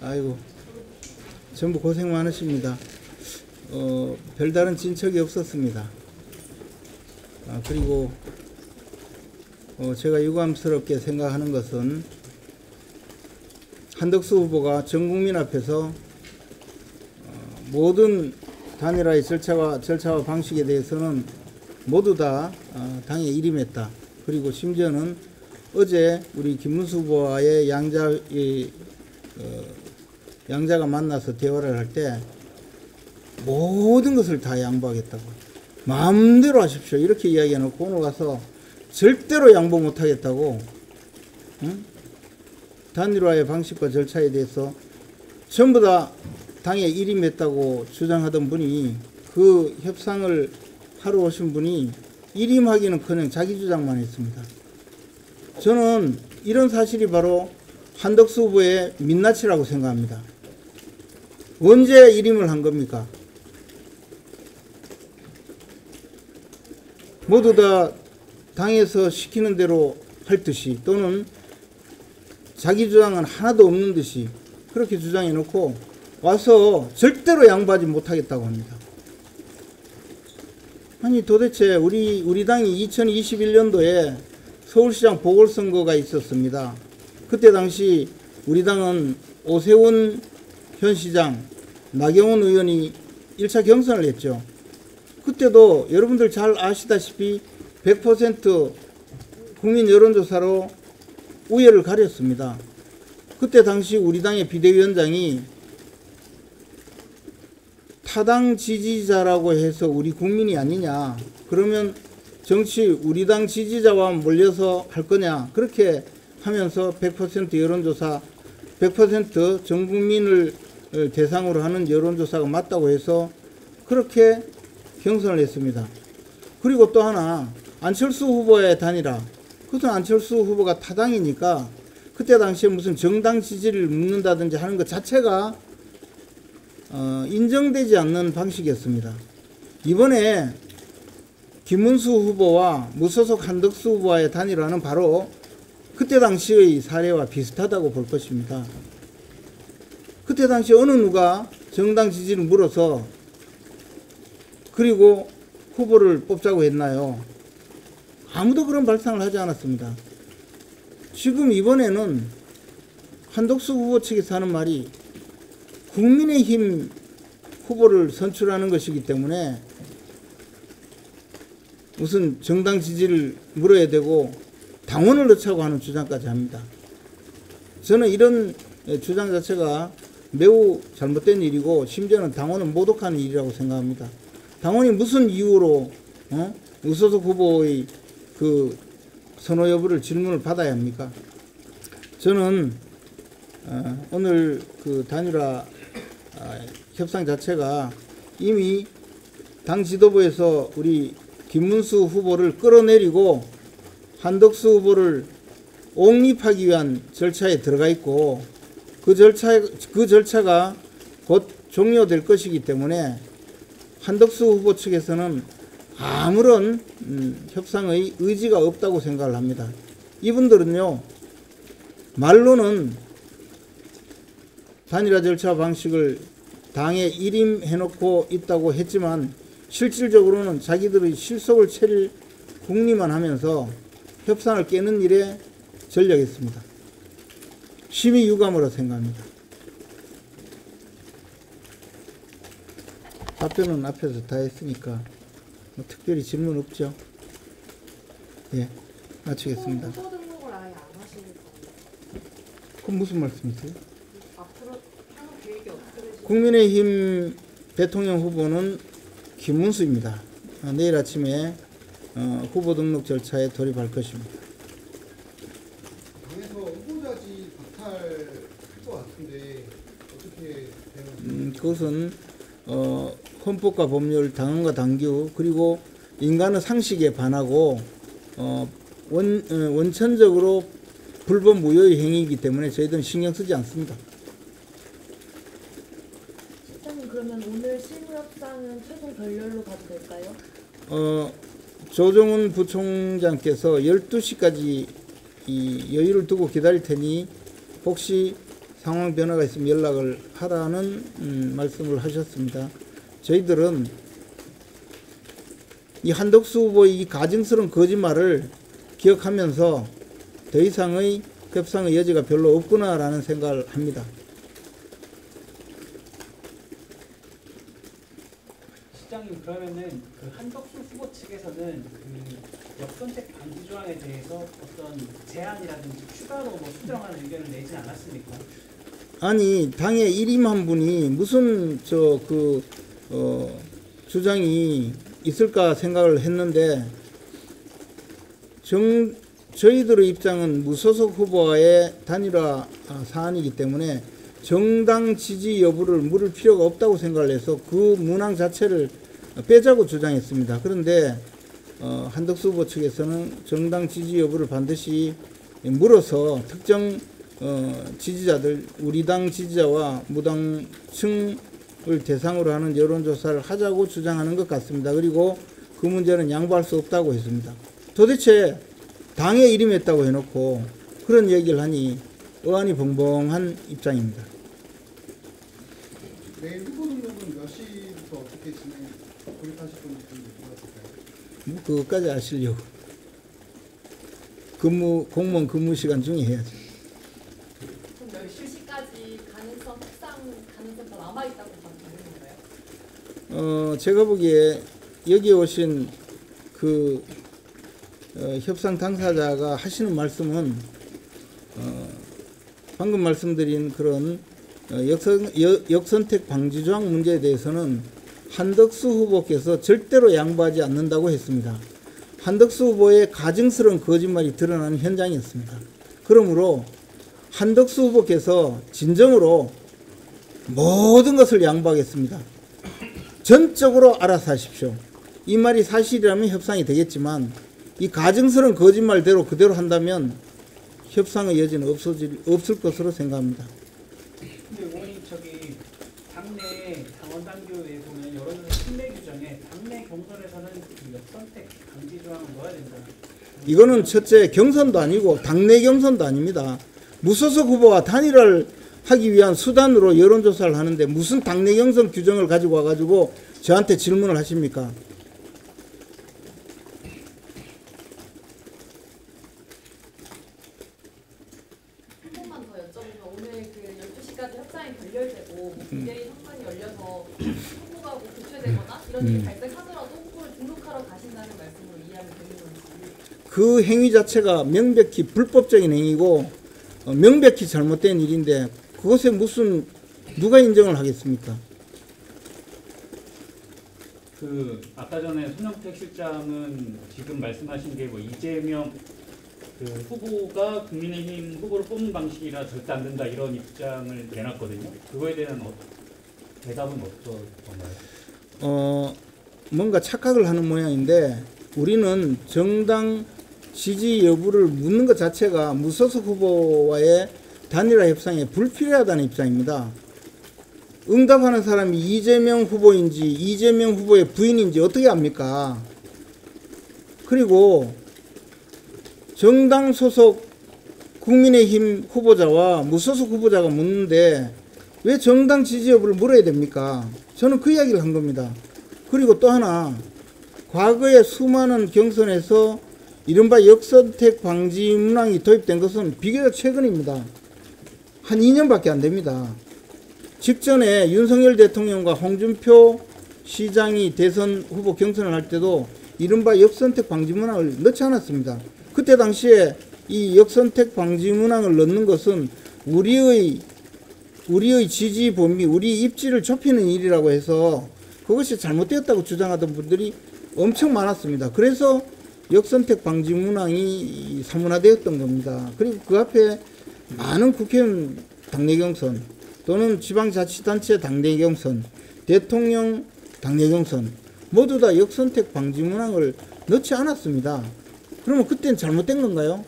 아이고, 전부 고생 많으십니다. 별다른 진척이 없었습니다. 그리고 제가 유감스럽게 생각하는 것은 한덕수 후보가 전 국민 앞에서 모든 단일화의 절차와 방식에 대해서는 모두 다 당에 일임했다. 그리고 심지어는 어제 우리 김문수 후보와의 양자가 만나서 대화를 할 때 모든 것을 다 양보하겠다고, 마음대로 하십시오 이렇게 이야기해놓고 오늘 가서 절대로 양보 못하겠다고, 단일화의 방식과 절차에 대해서 전부 다 당에 일임했다고 주장하던 분이, 그 협상을 하러 오신 분이 일임하기는커녕 자기 주장만 했습니다. 저는 이런 사실이 바로 한덕수 후보의 민낯이라고 생각합니다. 언제 일임을 한 겁니까? 모두 다 당에서 시키는 대로 할 듯이, 또는 자기 주장은 하나도 없는 듯이 그렇게 주장해 놓고 와서 절대로 양보하지 못하겠다고 합니다. 아니 도대체 우리 당이 2021년도에 서울시장 보궐선거가 있었습니다. 그때 당시 우리 당은 오세훈 현 시장, 나경원 의원이 1차 경선을 했죠. 그때도 여러분들 잘 아시다시피 100% 국민 여론조사로 우열을 가렸습니다. 그때 당시 우리 당의 비대위원장이 타당 지지자라고 해서 우리 국민이 아니냐, 그러면 정치 우리 당 지지자와 몰려서 할 거냐, 그렇게 하면서 100% 여론조사, 100% 전 국민을 대상으로 하는 여론조사가 맞다고 해서 그렇게 경선을 했습니다. 그리고 또 하나, 안철수 후보의 단일화, 그것은 안철수 후보가 타당이니까 그때 당시에 무슨 정당 지지를 묻는다든지 하는 것 자체가 인정되지 않는 방식이었습니다. 이번에 김문수 후보와 무소속 한덕수 후보와의 단일화는 바로 그때 당시의 사례와 비슷하다고 볼 것입니다. 그때 당시 어느 누가 정당 지지를 물어서 그리고 후보를 뽑자고 했나요? 아무도 그런 발상을 하지 않았습니다. 지금 이번에는 한덕수 후보 측에서 하는 말이 국민의힘 후보를 선출하는 것이기 때문에 무슨 정당 지지를 물어야 되고 당원을 넣자고 하는 주장까지 합니다. 저는 이런 주장 자체가 매우 잘못된 일이고, 심지어는 당원은 모독하는 일이라고 생각합니다. 당원이 무슨 이유로 무소속 후보의 그 선호 여부를 질문을 받아야 합니까? 저는 오늘 그 단일화 협상 자체가 이미 당 지도부에서 우리 김문수 후보를 끌어내리고 한덕수 후보를 옹립하기 위한 절차에 들어가 있고, 그 절차가 곧 종료될 것이기 때문에 한덕수 후보 측에서는 아무런 협상의 의지가 없다고 생각을 합니다. 이분들은요, 말로는 단일화 절차 방식을 당에 일임해놓고 있다고 했지만 실질적으로는 자기들의 실속을 차릴 궁리만 하면서 협상을 깨는 일에 전력했습니다. 심히 유감으로 생각합니다. 답변은 앞에서 다 했으니까 뭐 특별히 질문 없죠? 예, 마치겠습니다. 후보 등록을 아예 안 하시는 거예요? 그건 무슨 말씀이세요? 앞으로 향후 계획이 어떻게 되실까요? 국민의힘 대통령 후보는 김문수입니다. 내일 아침에 후보 등록 절차에 돌입할 것입니다. 당에서 후보자지 박탈할 것 같은데 어떻게 되는? 그것은 헌법과 법률, 당헌과 당규, 그리고 인간의 상식에 반하고 원천적으로 불법 무효의 행위이기 때문에 저희들은 신경 쓰지 않습니다. 실장님, 그러면 오늘 실무협상은 최종 결렬로 가도 될까요? 조정훈 부총장께서 12시까지 이 여유를 두고 기다릴 테니 혹시 상황 변화가 있으면 연락을 하라는 말씀을 하셨습니다. 저희들은 이 한덕수 후보의 이 가증스러운 거짓말을 기억하면서 더 이상의 협상의 여지가 별로 없구나라는 생각을 합니다. 시장님, 그러면은 그 한덕수 후보 측에서는 그 역선택 방지 조항에 대해서 어떤 제안이라든지 추가로 뭐 수정하는 의견을 내진 않았습니까? 아니 당에 일임한 분이 무슨 주장이 있을까 생각을 했는데 저희들의 입장은 무소속 후보와의 단일화 사안이기 때문에 정당 지지 여부를 물을 필요가 없다고 생각을 해서 그 문항 자체를 빼자고 주장했습니다. 그런데 한덕수 후보 측에서는 정당 지지 여부를 반드시 물어서 특정 지지자들, 우리 당 지지자와 무당층을 대상으로 하는 여론조사를 하자고 주장하는 것 같습니다. 그리고 그 문제는 양보할 수 없다고 했습니다. 도대체 당에 일임했다고 해놓고 그런 얘기를 하니 어안이 벙벙한 입장입니다. 내일 후보 등록은 몇 시부터 어떻게 돌입하실 건지 좀 물어볼까요? 그것까지 아시려고. 공무원 근무 시간 중에 해야죠. 그럼 12시까지 협상 가능성 더 남아있다고 봐도 되는 건가요? 제가 보기에 여기 오신 협상 당사자가 하시는 말씀은 방금 말씀드린 그런 역선택 방지 조항 문제에 대해서는 한덕수 후보께서 절대로 양보하지 않는다고 했습니다. 한덕수 후보의 가증스러운 거짓말이 드러나는 현장이었습니다. 그러므로 한덕수 후보께서 진정으로 모든 것을 양보하겠습니다. 전적으로 알아서 하십시오. 이 말이 사실이라면 협상이 되겠지만 이 가증스러운 거짓말대로 그대로 한다면 협상의 여지는 없을 것으로 생각합니다. 근데 의원님, 당내 당원 당규에 보면 여론조사 신뢰 규정에 당내 경선에서는 그 역선택 방지 조항을 넣어야 된다. 이거는 첫째 경선도 아니고 당내 경선도 아닙니다. 무소속 후보와 단일화를 하기 위한 수단으로 여론조사를 하는데 무슨 당내 경선 규정을 가지고 와가지고 저한테 질문을 하십니까? 한 번만 더 여쭤보면 오늘 그 12시까지 협상이 결렬되고 국회의 선관이 열려서 후보가 교체되거나 이런 일이 발생하더라도 후보를 등록하러 가신다는 말씀으로 이해하면 되는 건지. 그 행위 자체가 명백히 불법적인 행위고 명백히 잘못된 일인데 그것에 무슨 누가 인정을 하겠습니까? 아까 전에 손영택 실장은 지금 말씀하신 게 뭐 이재명 후보가 국민의힘 후보를 뽑는 방식이라 절대 안 된다 이런 입장을 내놨거든요. 그거에 대한 대답은 어떤 건가요? 뭔가 착각을 하는 모양인데 우리는 정당 지지 여부를 묻는 것 자체가 무소속 후보와의 단일화 협상에 불필요하다는 입장입니다. 응답하는 사람이 이재명 후보인지 이재명 후보의 부인인지 어떻게 압니까? 그리고 정당 소속 국민의힘 후보자와 무소속 후보자가 묻는데 왜 정당 지지 여부를 물어야 됩니까? 저는 그 이야기를 한 겁니다. 그리고 또 하나, 과거에 수많은 경선에서 이른바 역선택 방지 문항이 도입된 것은 비교적 최근입니다. 한 2년밖에 안 됩니다. 직전에 윤석열 대통령과 홍준표 시장이 대선 후보 경선을 할 때도 이른바 역선택 방지 문항을 넣지 않았습니다. 그때 당시에 이 역선택 방지 문항을 넣는 것은 우리의 지지 범위, 우리 입지를 좁히는 일이라고 해서 그것이 잘못되었다고 주장하던 분들이 엄청 많았습니다. 그래서 역선택 방지 문항이 사문화되었던 겁니다. 그리고 그 앞에 많은 국회의원 당내 경선 또는 지방자치단체 당내 경선, 대통령 당내 경선 모두 다 역선택 방지 문항을 넣지 않았습니다. 그러면 그때는 잘못된 건가요?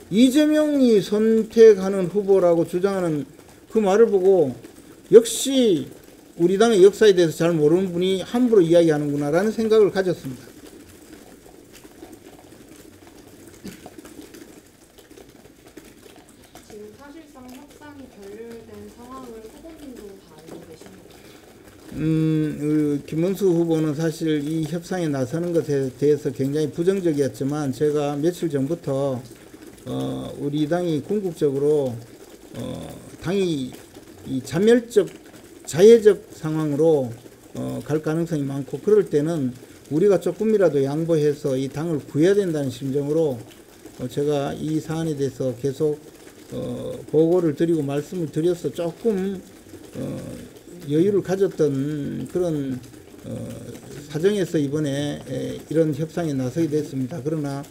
이재명이 선택하는 후보라고 주장하는 그 말을 보고 역시 우리 당의 역사에 대해서 잘 모르는 분이 함부로 이야기하는구나 라는 생각을 가졌습니다. 지금 사실상 협상이 결렬된 상황을 후보님도 다 알고 계십니다. 김문수 후보는 사실 이 협상에 나서는 것에 대해서 굉장히 부정적이었지만 제가 며칠 전부터 우리 당이 궁극적으로 당이 이 자해적 상황으로 갈 가능성이 많고 그럴 때는 우리가 조금이라도 양보해서 이 당을 구해야 된다는 심정으로 제가 이 사안에 대해서 계속 보고를 드리고 말씀을 드려서 조금 여유를 가졌던 그런 사정에서 이번에 이런 협상에 나서게 됐습니다. 그러나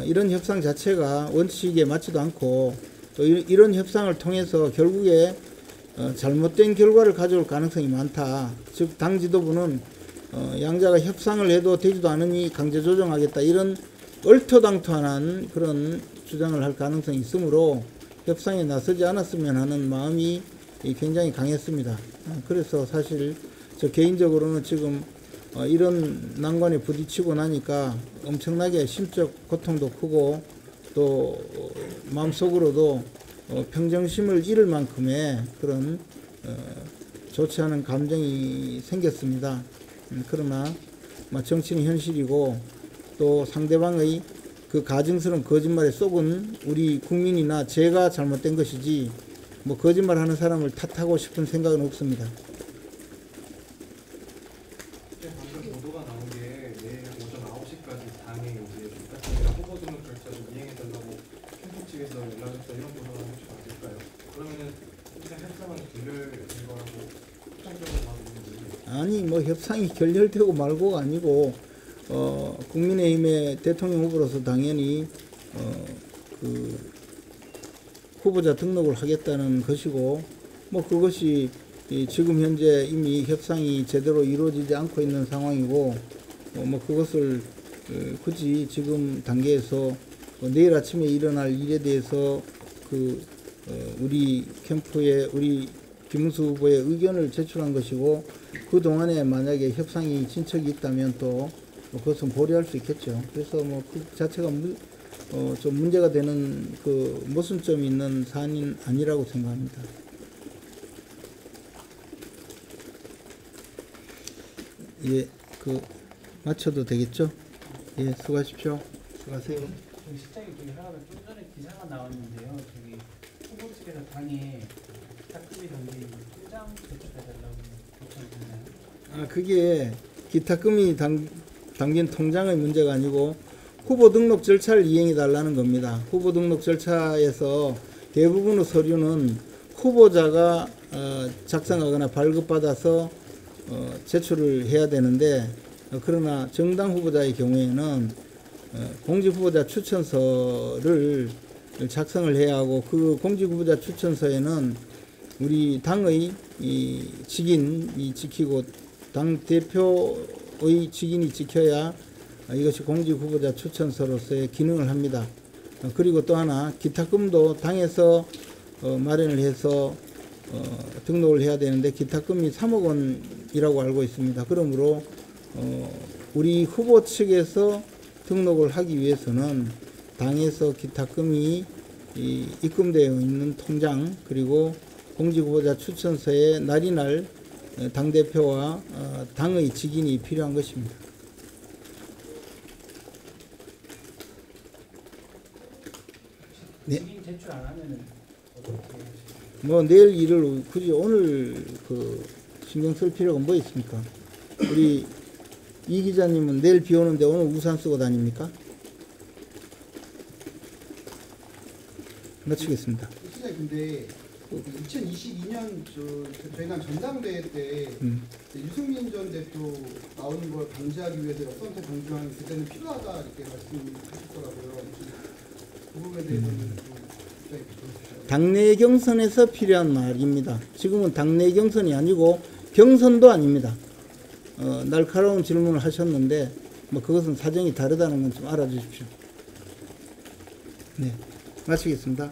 이런 협상 자체가 원칙에 맞지도 않고 또 이런 협상을 통해서 결국에 잘못된 결과를 가져올 가능성이 많다. 즉 당 지도부는 양자가 협상을 해도 되지도 않으니 강제 조정하겠다 이런 얼토당토한 그런 주장을 할 가능성이 있으므로 협상에 나서지 않았으면 하는 마음이 굉장히 강했습니다. 그래서 사실 저 개인적으로는 지금 이런 난관에 부딪히고 나니까 엄청나게 심적 고통도 크고 또 마음속으로도 평정심을 잃을 만큼의 그런 좋지 않은 감정이 생겼습니다. 그러나 정치는 현실이고 또 상대방의 그 가증스러운 거짓말에 속은 우리 국민이나 제가 잘못된 것이지 뭐 거짓말하는 사람을 탓하고 싶은 생각은 없습니다. 방금 보도가 나온 게 내일 오전 9시까지 당에 이제 대통령 후보 등록 절차를 이행해달라고 캠프 측에서 연락했다 이런 보도가 혹시 맞을까요? 그러면은 혹시 협상은 결렬된 거라고 확정적으로 하고 있는지? 아니 뭐 협상이 결렬되고 말고가 아니고 국민의힘의 대통령 후보로서 당연히 그 후보자 등록을 하겠다는 것이고 뭐 그것이 지금 현재 이미 협상이 제대로 이루어지지 않고 있는 상황이고 뭐 그것을 굳이 지금 단계에서 내일 아침에 일어날 일에 대해서 그 우리 캠프에 우리 김문수 후보의 의견을 제출한 것이고 그 동안에 만약에 협상이 진척이 있다면 또 그것은 고려할 수 있겠죠. 그래서 뭐 그 자체가 좀 문제가 되는 그 모순점이 있는 사안은 아니라고 생각합니다. 예, 그 마쳐도 되겠죠? 예, 수고하십시오. 수고하세요. 저기 실장님 저기 하나 좀 전에 기사가 나왔는데요. 저기 후보 측에서 당에 기탁금이 담긴 통장 제출해달라고 요청했나요? 그게 기탁금이 담긴 통장의 문제가 아니고 후보 등록 절차를 이행해 달라는 겁니다. 후보 등록 절차에서 대부분의 서류는 후보자가 작성하거나 발급받아서 제출을 해야 되는데 그러나 정당 후보자의 경우에는 공직후보자 추천서를 작성을 해야 하고 그 공직후보자 추천서에는 우리 당의 이 직인이 지키고 당 대표의 직인이 지켜야 이것이 공직후보자 추천서로서의 기능을 합니다. 그리고 또 하나 기탁금도 당에서 마련을 해서 등록을 해야 되는데 기탁금이 3억 원이라고 알고 있습니다. 그러므로 우리 후보 측에서 등록을 하기 위해서는 당에서 기탁금이 입금되어 있는 통장 그리고 공직후보자 추천서에 날이날 당대표와 당의 직인이 필요한 것입니다. 네. 직인 제출 안 하면은 어떻게 하실까요? 뭐 내일 일을 굳이 오늘 그 신경 쓸 필요가 뭐 있습니까? 우리 이 기자님은 내일 비 오는데 오늘 우산 쓰고 다닙니까? 마치겠습니다. 실장님 근데 2022년 저희가 전당대회 때 유승민 전 대표 나오는 걸 방지하기 위해서 역선택 방지하는 그때는 필요하다 이렇게 말씀하셨더라고요. 그 부분에 대해서는 좀 입장이 어떠세요? 당내 경선에서 필요한 말입니다. 지금은 당내 경선이 아니고 경선도 아닙니다. 날카로운 질문을 하셨는데 뭐 그것은 사정이 다르다는 건 좀 알아주십시오. 네, 마치겠습니다.